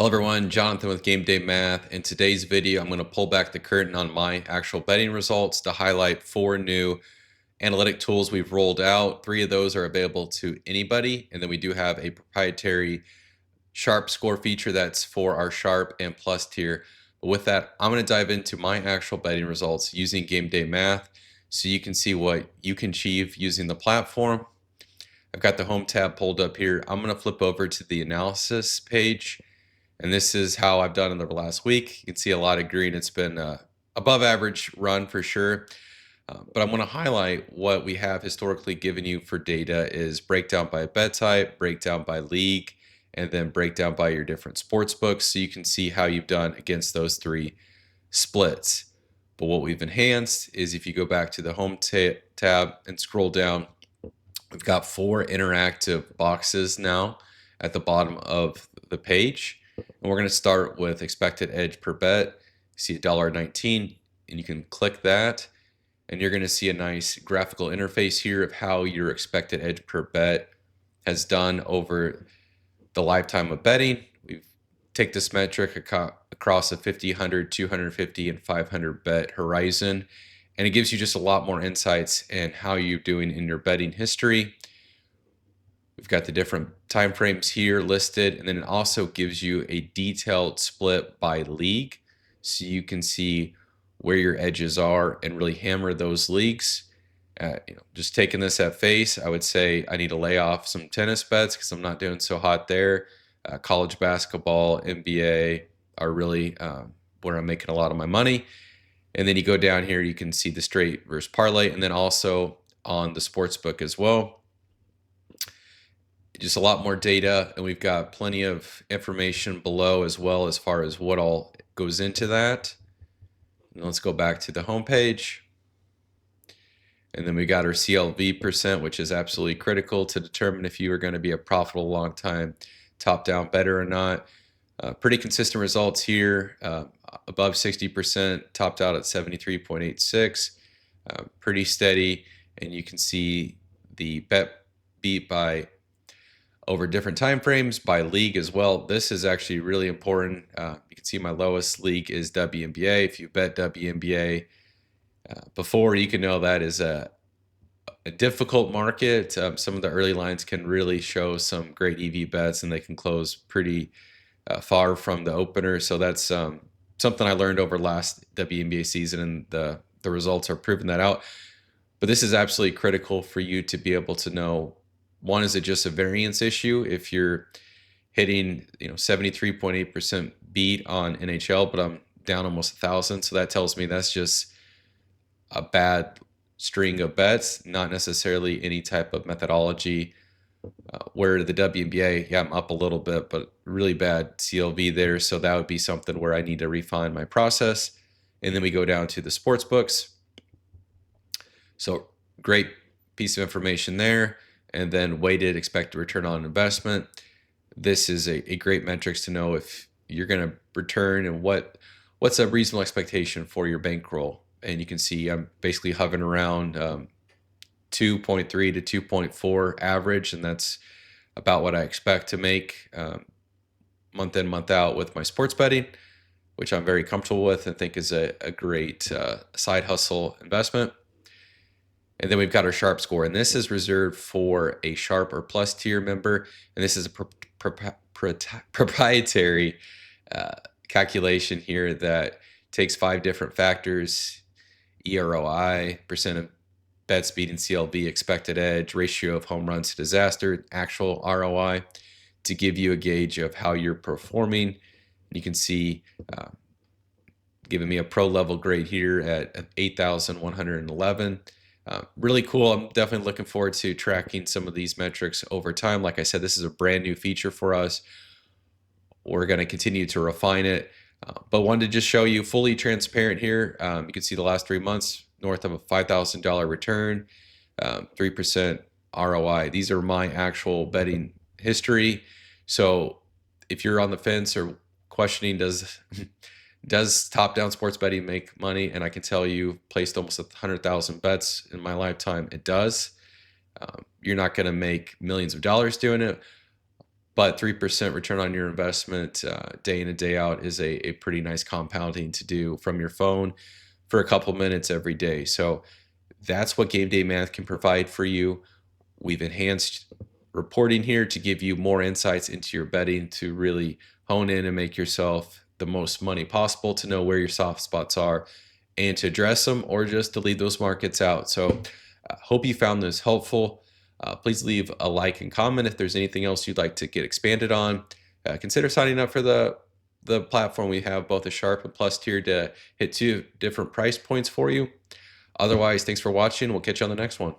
Hello everyone, Jonathan with Game Day Math. In today's video, I'm going to pull back the curtain on my actual betting results to highlight 4 new analytic tools we've rolled out. 3 of those are available to anybody, and then we do have a proprietary SharpScore feature that's for our Sharp and Plus tier. But with that, I'm going to dive into my actual betting results using Game Day Math so you can see what you can achieve using the platform. I've got the home tab pulled up here. I'm going to flip over to the analysis page. And this is how I've done in the last week. You can see a lot of green. It's been above average run for sure. But I'm going to highlight what we have historically given you for data is breakdown by bet type, breakdown by league, and then breakdown by your different sports books. So you can see how you've done against those 3 splits. But what we've enhanced is if you go back to the home tab and scroll down, we've got 4 interactive boxes now at the bottom of the page. And we're going to start with expected edge per bet. You see $1.19, and you can click that, and you're going to see a nice graphical interface here of how your expected edge per bet has done over the lifetime of betting. We take this metric across a 50, 100, 250, and 500 bet horizon, and it gives you just a lot more insights in how you're doing in your betting history. We've got the different time frames here listed, and then it also gives you a detailed split by league so you can see where your edges are and really hammer those leagues. Just taking this at face, I would say I need to lay off some tennis bets because I'm not doing so hot there. College basketball, NBA are really where I'm making a lot of my money. And then you go down here, you can see the straight versus parlay, and then also on the sports book as well. Just a lot more data, and we've got plenty of information below as well as far as what all goes into that. And let's go back to the home page. And then we got our CLV percent, which is absolutely critical to determine if you are going to be a profitable long time top-down bettor or not. Pretty consistent results here, above 60%, topped out at 73.86. Pretty steady, and you can see the bet beat by over different time frames by league as well. This is actually really important. You can see my lowest league is WNBA. If you bet WNBA before, you can know that is a difficult market. Some of the early lines can really show some great EV bets, and they can close pretty far from the opener. So that's something I learned over last WNBA season, and the results are proving that out. But this is absolutely critical for you to be able to know, one, is it just a variance issue? If you're hitting 73.8% beat on NHL, but I'm down almost 1,000, so that tells me that's just a bad string of bets, not necessarily any type of methodology. Where the WNBA, yeah, I'm up a little bit, but really bad CLV there, so that would be something where I need to refine my process. And then we go down to the sports books. So great piece of information there. And then weighted expected return on investment. This is a great metrics to know if you're going to return and what's a reasonable expectation for your bankroll. And you can see I'm basically hovering around 2.3 to 2.4 average, and that's about what I expect to make month in, month out with my sports betting, which I'm very comfortable with and think is a great side hustle investment. And then we've got our Sharp score, and this is reserved for a Sharp or Plus tier member, and this is a proprietary calculation here that takes 5 different factors: EROI, percent of bets beating CLV, expected edge, ratio of home runs to disaster, actual ROI, to give you a gauge of how you're performing. And you can see giving me a pro level grade here at 8,111. Really cool. I'm definitely looking forward to tracking some of these metrics over time. Like I said, this is a brand new feature for us. We're going to continue to refine it, but wanted to just show you fully transparent here. You can see the last 3 months, north of a $5,000 return, 3% ROI. These are my actual betting history. So if you're on the fence or questioning, does top-down sports betting make money? And I can tell you, placed almost 100,000 bets in my lifetime, it does. You're not going to make millions of dollars doing it, but 3% return on your investment day in and day out is a pretty nice compounding to do from your phone for a couple minutes every day. So that's what Game Day Math can provide for you. We've enhanced reporting here to give you more insights into your betting, to really hone in and make yourself the most money possible, to know where your soft spots are and to address them, or just to leave those markets out. So hope you found this helpful. Please leave a like and comment if there's anything else you'd like to get expanded on. Consider signing up for the platform. We have both a Sharp and Plus tier to hit 2 different price points for you. Otherwise, thanks for watching. We'll catch you on the next one.